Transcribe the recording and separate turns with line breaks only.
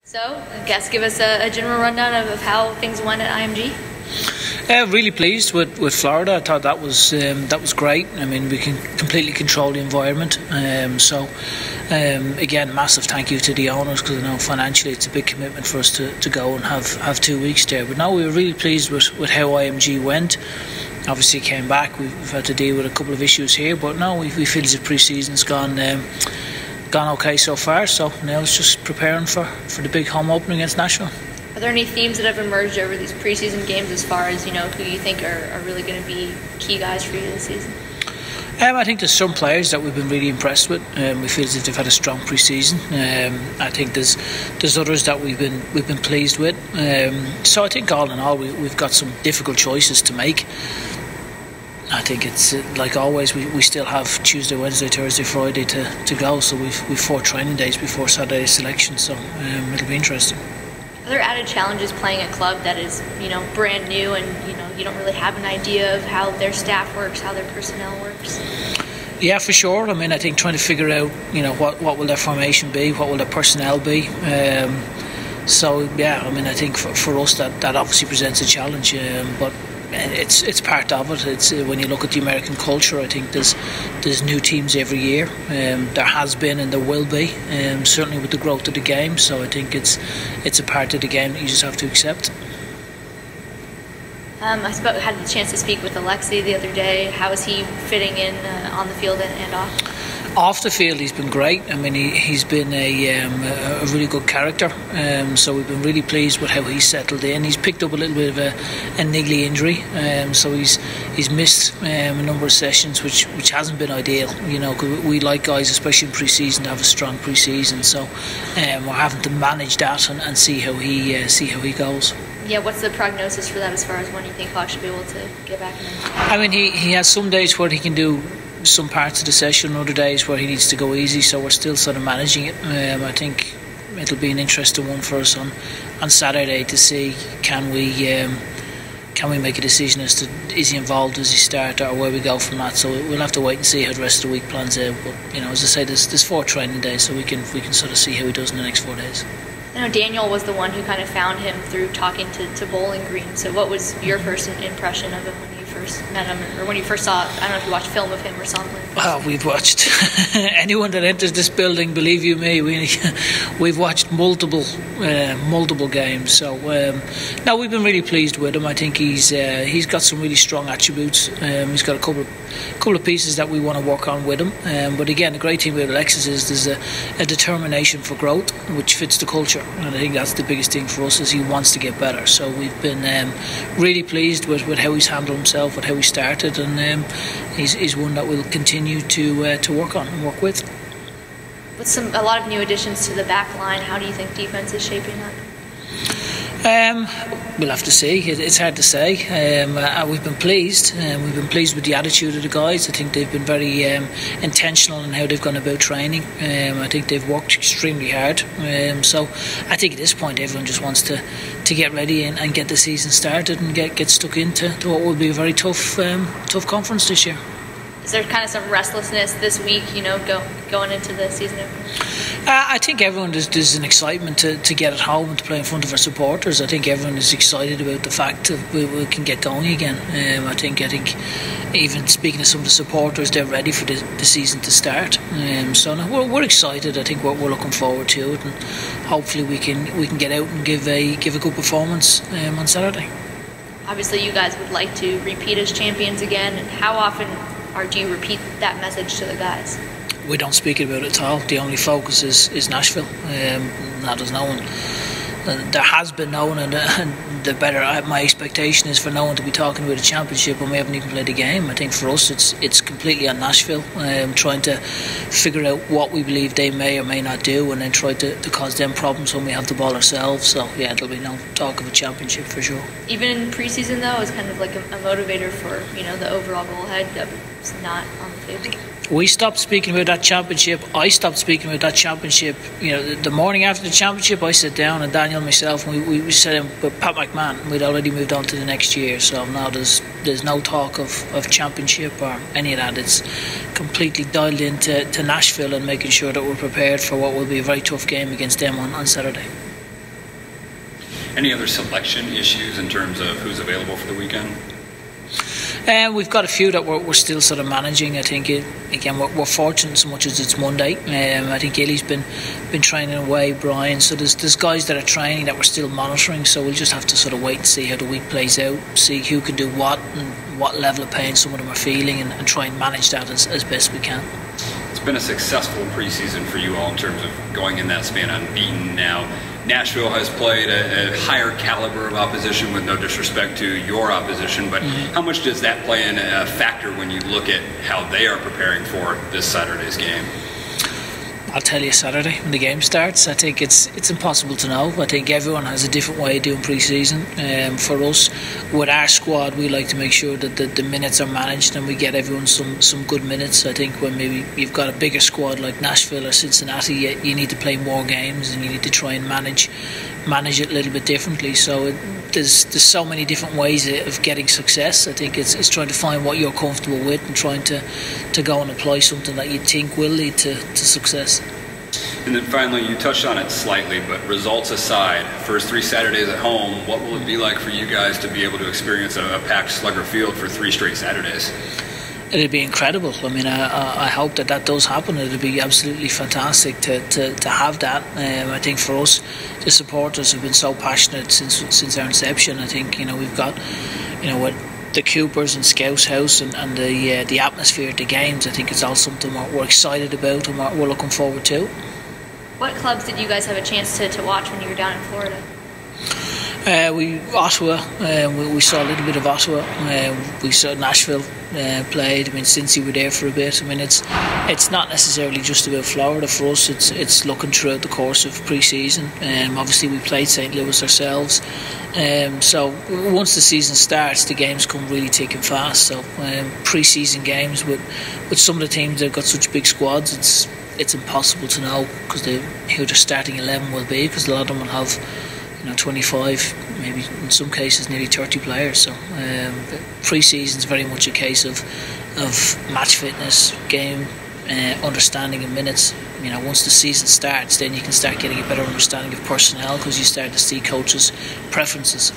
So, I guess give us a general rundown of how things went at IMG.
Really pleased with Florida. I thought that was great. I mean, we can completely control the environment. Again, massive thank you to the owners, because I know financially it's a big commitment for us to go and have 2 weeks there. But no, we were really pleased with how IMG went. Obviously came back. We've had to deal with a couple of issues here, but no, we feel as if pre-season's gone okay so far. So now it's just preparing for the big home opening against Nashville.
Are there any themes that have emerged over these preseason games as far as, who you think are really going to be key guys for you this season?
I think there's some players that we've been really impressed with. We feel as if they've had a strong pre-season. I think there's others that we've been pleased with. So I think all in all we've got some difficult choices to make. I think it's like always, we still have Tuesday, Wednesday, Thursday, Friday to go. So we've 4 training days before Saturday's selection. So it'll be interesting.
Are there added challenges playing a club that is, brand new, and you don't really have an idea of how their staff works, how their personnel works?
Yeah, for sure. I mean, I think trying to figure out, what will their formation be, what will their personnel be. So yeah, I mean, I think for us that obviously presents a challenge, but it's part of it. It's when you look at the American culture, I think there's new teams every year. There has been and there will be, certainly with the growth of the game. So I think it's a part of the game that you just have to accept. I
had the chance to speak with Alexi the other day. How is he fitting in on the field and off?
Off the field, he's been great. I mean, he's been a really good character. So we've been really pleased with how he's settled in. He's picked up a little bit of a niggly injury, so he's missed a number of sessions, which hasn't been ideal. Because we like guys, especially in pre-season, to have a strong pre-season. So we're having to manage that and see how he goes.
Yeah, what's the prognosis for that as far as when you think Hawk should be able to get back in?
I mean, he has some days where he can do some parts of the session, other days where he needs to go easy, so we're still sort of managing it. I think it'll be an interesting one for us on Saturday to see can we make a decision as to is he involved, does he start, or where we go from that. So we'll have to wait and see how the rest of the week plans out. But as I say, there's 4 training days, so we can sort of see how he does in the next 4 days.
I know Daniel was the one who kind of found him through talking to Bowling Green. So what was your first impression of him when you first met him, or when you first saw, I don't know if you watched film of him or something?
Well, we've watched anyone that enters this building, believe you me, we've watched multiple games. So no, we've been really pleased with him. I think he's got some really strong attributes. He's got a couple of pieces that we want to work on with him. But again, the great thing with Alexis is there's a determination for growth, which fits the culture. And I think that's the biggest thing for us, is he wants to get better. So we've been really pleased with how he's handled himself, with how he started, and he's one that we'll continue to work on and work with.
With a lot of new additions to the back line, how do you think defence is shaping up?
We'll have to see. It's hard to say. We've been pleased. We've been pleased with the attitude of the guys. I think they've been very intentional in how they've gone about training. I think they've worked extremely hard. So I think at this point everyone just wants to get ready and get the season started and get stuck into what will be a very tough conference this year.
Is there kind of some restlessness this week, going into the season opener?
I think everyone there's an excitement to get at home and to play in front of our supporters. I think everyone is excited about the fact that we can get going again. I think even speaking to some of the supporters, they're ready for the season to start. So no, we're excited. I think we're looking forward to it, and hopefully we can get out and give a good performance on Saturday.
Obviously, you guys would like to repeat as champions again, and how often do you repeat that message to the guys?
We don't speak about it at all. The only focus is Nashville. Now there's no one. There has been no one, and the better. My expectation is for no one to be talking about a championship when we haven't even played a game. I think for us it's completely on Nashville, trying to figure out what we believe they may or may not do, and then try to cause them problems when we have the ball ourselves. So yeah, there'll be no talk of a championship for sure.
Even in preseason though, it's kind of like a motivator for the overall goal ahead. It's not on the table.
We stopped speaking about that championship. I stopped speaking about that championship. The morning after the championship, I sat down and Daniel and myself, and we sat down with Pat McMahon. We'd already moved on to the next year, so now there's no talk of championship or any of that. It's completely dialed into Nashville and making sure that we're prepared for what will be a very tough game against them on Saturday.
Any other selection issues in terms of who's available for the weekend?
We've got a few that we're still sort of managing. I think we're fortunate so much as it's Monday. I think Illy's been training away, Brian. So there's guys that are training that we're still monitoring. So we'll just have to sort of wait and see how the week plays out, see who can do what and what level of pain some of them are feeling, and try and manage that as best we can.
It's been a successful preseason for you all in terms of going in that span unbeaten now. Nashville has played a higher caliber of opposition, with no disrespect to your opposition, but how much does that play in a factor when you look at how they are preparing for this Saturday's game?
I'll tell you Saturday when the game starts. I think it's impossible to know. I think everyone has a different way of doing pre-season. For us, with our squad, we like to make sure that the minutes are managed and we get everyone some good minutes. I think when maybe you've got a bigger squad like Nashville or Cincinnati, you need to play more games and you need to try and manage it a little bit differently. So there's so many different ways of getting success. I think it's trying to find what you're comfortable with and trying to go and apply something that you think will lead to success.
And then finally, you touched on it slightly, but results aside, first 3 Saturdays at home, what will it be like for you guys to be able to experience a packed Slugger Field for 3 straight Saturdays?
It'd be incredible. I mean, I hope that does happen. It'd be absolutely fantastic to have that. I think for us, the supporters have been so passionate since our inception. I think we've got with the Coopers and Scouse House and the atmosphere at the games. I think it's all something we're excited about and we're looking forward to.
What clubs did you guys have a chance to watch when you were down in Florida?
Ottawa. We saw a little bit of Ottawa. We saw Nashville played. I mean, Cincy were there for a bit. I mean, it's not necessarily just about Florida for us. It's looking throughout the course of pre-season. Obviously, we played St. Louis ourselves. So once the season starts, the games come really thick and fast. So pre-season games with some of the teams that have got such big squads, it's impossible to know who their starting 11 will be, because a lot of them will have 25, maybe in some cases nearly 30 players. So pre-season is very much a case of match fitness, game understanding of minutes. Once the season starts, then you can start getting a better understanding of personnel, because you start to see coaches' preferences.